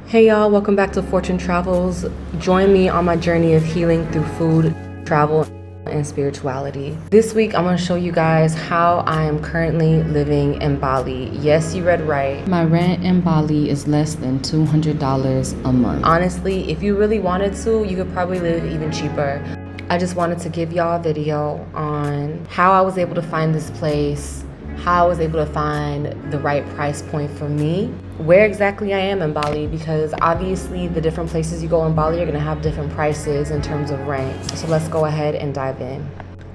Hey y'all, welcome back to Fortune Travels. Join me on my journey of healing through food, travel, and spirituality. This week, I'm gonna show you guys how I am currently living in Bali. Yes, you read right. My rent in Bali is less than $200 a month. Honestly, if you really wanted to, you could probably live even cheaper. I just wanted to give y'all a video on how I was able to find this place, how I was able to find the right price point for me, where exactly I am in Bali, because obviously the different places you go in Bali are gonna have different prices in terms of rent. So let's go ahead and dive in.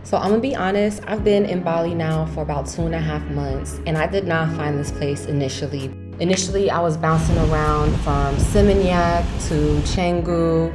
So I'm gonna be honest, I've been in Bali now for about 2.5 months, and I did not find this place initially. Initially, I was bouncing around from Seminyak to Canggu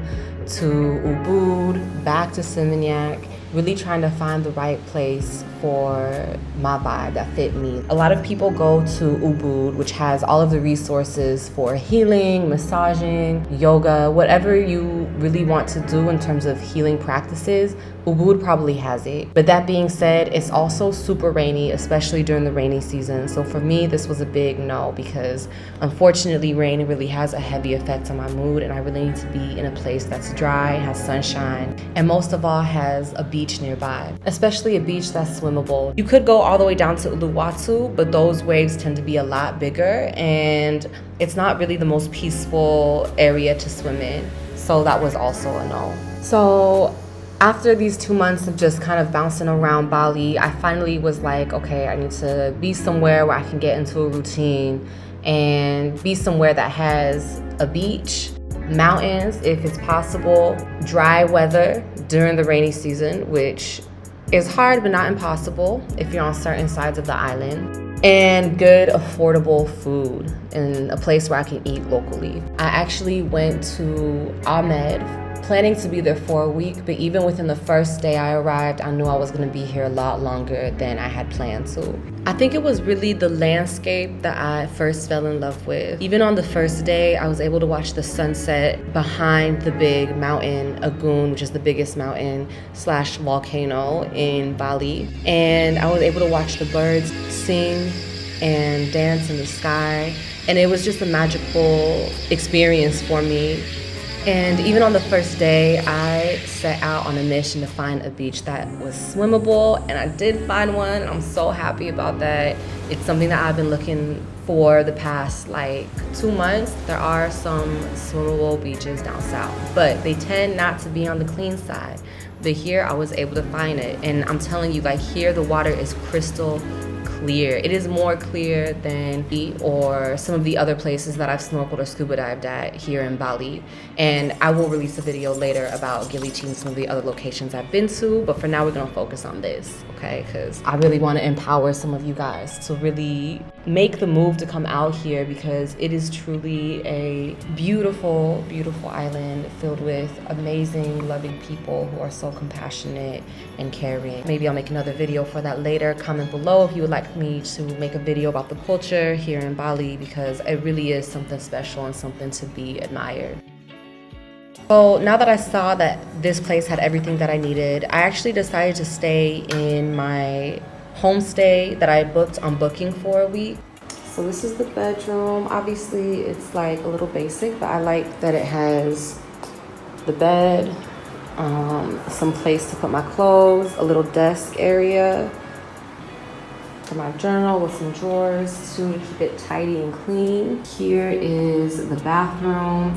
to Ubud, back to Seminyak, really trying to find the right place for my vibe that fit me. A lot of people go to Ubud, which has all of the resources for healing, massaging, yoga, whatever you really want to do in terms of healing practices. Ubud probably has it. But that being said, it's also super rainy, especially during the rainy season. So for me, this was a big no, because unfortunately, rain really has a heavy effect on my mood, and I really need to be in a place that's dry, has sunshine, and most of all has a beach nearby, especially a beach that's swimmable. You could go all the way down to Uluwatu, but those waves tend to be a lot bigger, and it's not really the most peaceful area to swim in. So that was also a no. So after these 2 months of just kind of bouncing around Bali, I finally was like, okay, I need to be somewhere where I can get into a routine and be somewhere that has a beach, mountains if it's possible, dry weather during the rainy season, which is hard but not impossible if you're on certain sides of the island, and good affordable food in a place where I can eat locally. I actually went to Amed, planning to be there for a week, but even within the first day I arrived, I knew I was gonna be here a lot longer than I had planned to. I think it was really the landscape that I first fell in love with. Even on the first day, I was able to watch the sunset behind the big mountain, Agun, which is the biggest mountain / volcano in Bali. And I was able to watch the birds sing and dance in the sky. And it was just a magical experience for me. And even on the first day, I set out on a mission to find a beach that was swimmable, and I did find one, and I'm so happy about that. It's something that I've been looking for the past 2 months. There are some swimmable beaches down south, but they tend not to be on the clean side. But here I was able to find it, and I'm telling you, here the water is crystal clear. It is more clear than or some of the other places that I've snorkeled or scuba dived at here in Bali. And I will release a video later about Gilichi and some of the other locations I've been to, but for now we're gonna focus on this, okay? Because I really want to empower some of you guys to really make the move to come out here, because it is truly a beautiful, beautiful island filled with amazing, loving people who are so compassionate and caring. Maybe I'll make another video for that later. Comment below if you would like me to make a video about the culture here in Bali, because it really is something special and something to be admired. So now that I saw that this place had everything that I needed, I actually decided to stay in my homestay that I booked on Booking for a week. So this is the bedroom. Obviously it's a little basic, but I like that it has the bed, some place to put my clothes, a little desk area for my journal with some drawers too to keep it tidy and clean. Here is the bathroom.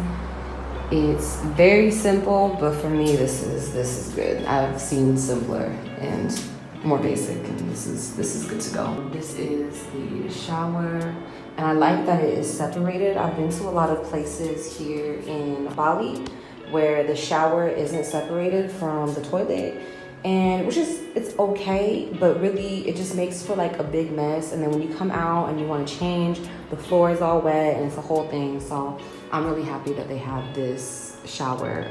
It's very simple, but for me this is good. I've seen simpler and more basic, and this is good to go. This is the shower, and I like that it is separated. I've been to a lot of places here in Bali where the shower isn't separated from the toilet, and it's okay, but really it just makes for a big mess. And then when you come out and you want to change, the floor is all wet and it's a whole thing. So I'm really happy that they have this shower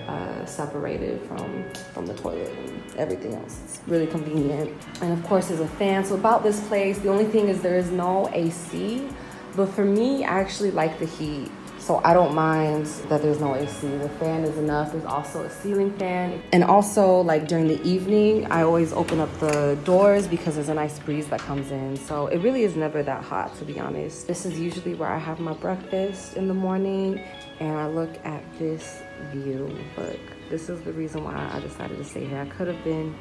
separated from the toilet and everything else. It's really convenient. And of course there's a fan. So about this place, the only thing is there is no AC, but for me, I actually like the heat. So I don't mind that there's no AC. The fan is enough. There's also a ceiling fan. And also, like during the evening, I always open up the doors because there's a nice breeze that comes in. So it really is never that hot, to be honest. This is usually where I have my breakfast in the morning, and I look at this view. Look, this is the reason why I decided to stay here. I could have been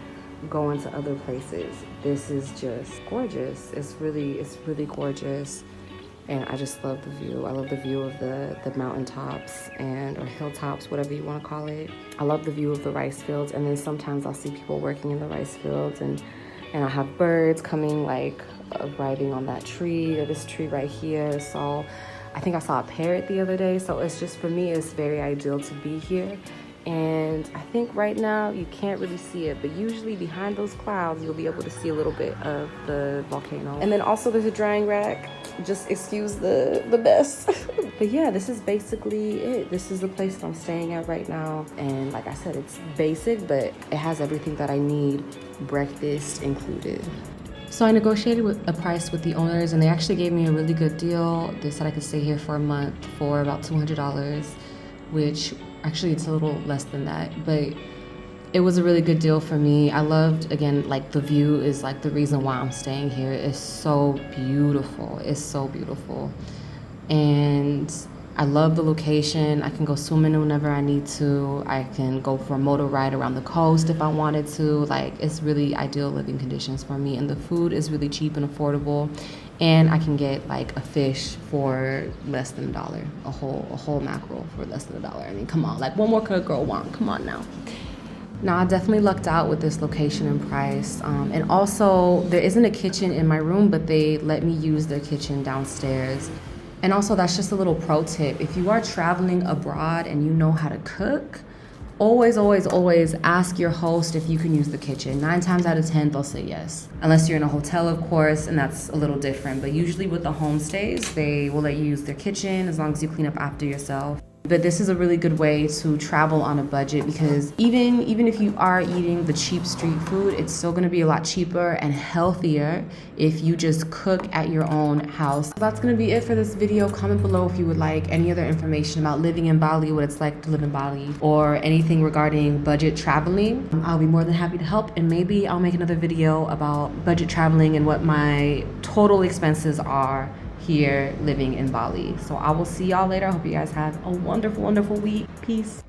going to other places. This is just gorgeous. It's really gorgeous. And I just love the view. I love the view of the mountaintops or hilltops, whatever you want to call it. I love the view of the rice fields. And then sometimes I'll see people working in the rice fields, and I'll have birds coming, like arriving on that tree or this tree right here. So I think I saw a parrot the other day. So it's just, for me, it's very ideal to be here. And I think right now you can't really see it, but usually behind those clouds you'll be able to see a little bit of the volcano. And then also there's a drying rack. Just excuse the mess. But yeah, this is basically it. This is the place that I'm staying at right now. And like I said, it's basic, but it has everything that I need, breakfast included. So I negotiated with a price with the owners, and they actually gave me a really good deal. They said I could stay here for a month for about $200, which actually it's a little less than that, but it was a really good deal for me. I loved, again, like the view is like the reason why I'm staying here. It's so beautiful. It's so beautiful. And I love the location. I can go swimming whenever I need to. I can go for a motor ride around the coast if I wanted to. Like, it's really ideal living conditions for me. And the food is really cheap and affordable. And I can get like a fish for less than $1, a whole mackerel for less than $1. I mean, come on, like what more could a girl want? Come on now. Now, I definitely lucked out with this location and price. And also, there isn't a kitchen in my room, but they let me use their kitchen downstairs. And also, that's just a little pro tip. If you are traveling abroad and you know how to cook, always ask your host if you can use the kitchen. 9 times out of 10, they'll say yes. Unless you're in a hotel, of course, and that's a little different. But usually with the homestays, they will let you use their kitchen as long as you clean up after yourself. But this is a really good way to travel on a budget, because even if you are eating the cheap street food, it's still gonna be a lot cheaper and healthier if you just cook at your own house. That's gonna be it for this video. Comment below if you would like any other information about living in Bali, what it's like to live in Bali, or anything regarding budget traveling. I'll be more than happy to help, and maybe I'll make another video about budget traveling and what my total expenses are here living in Bali. So I will see y'all later. I hope you guys have a wonderful week. Peace.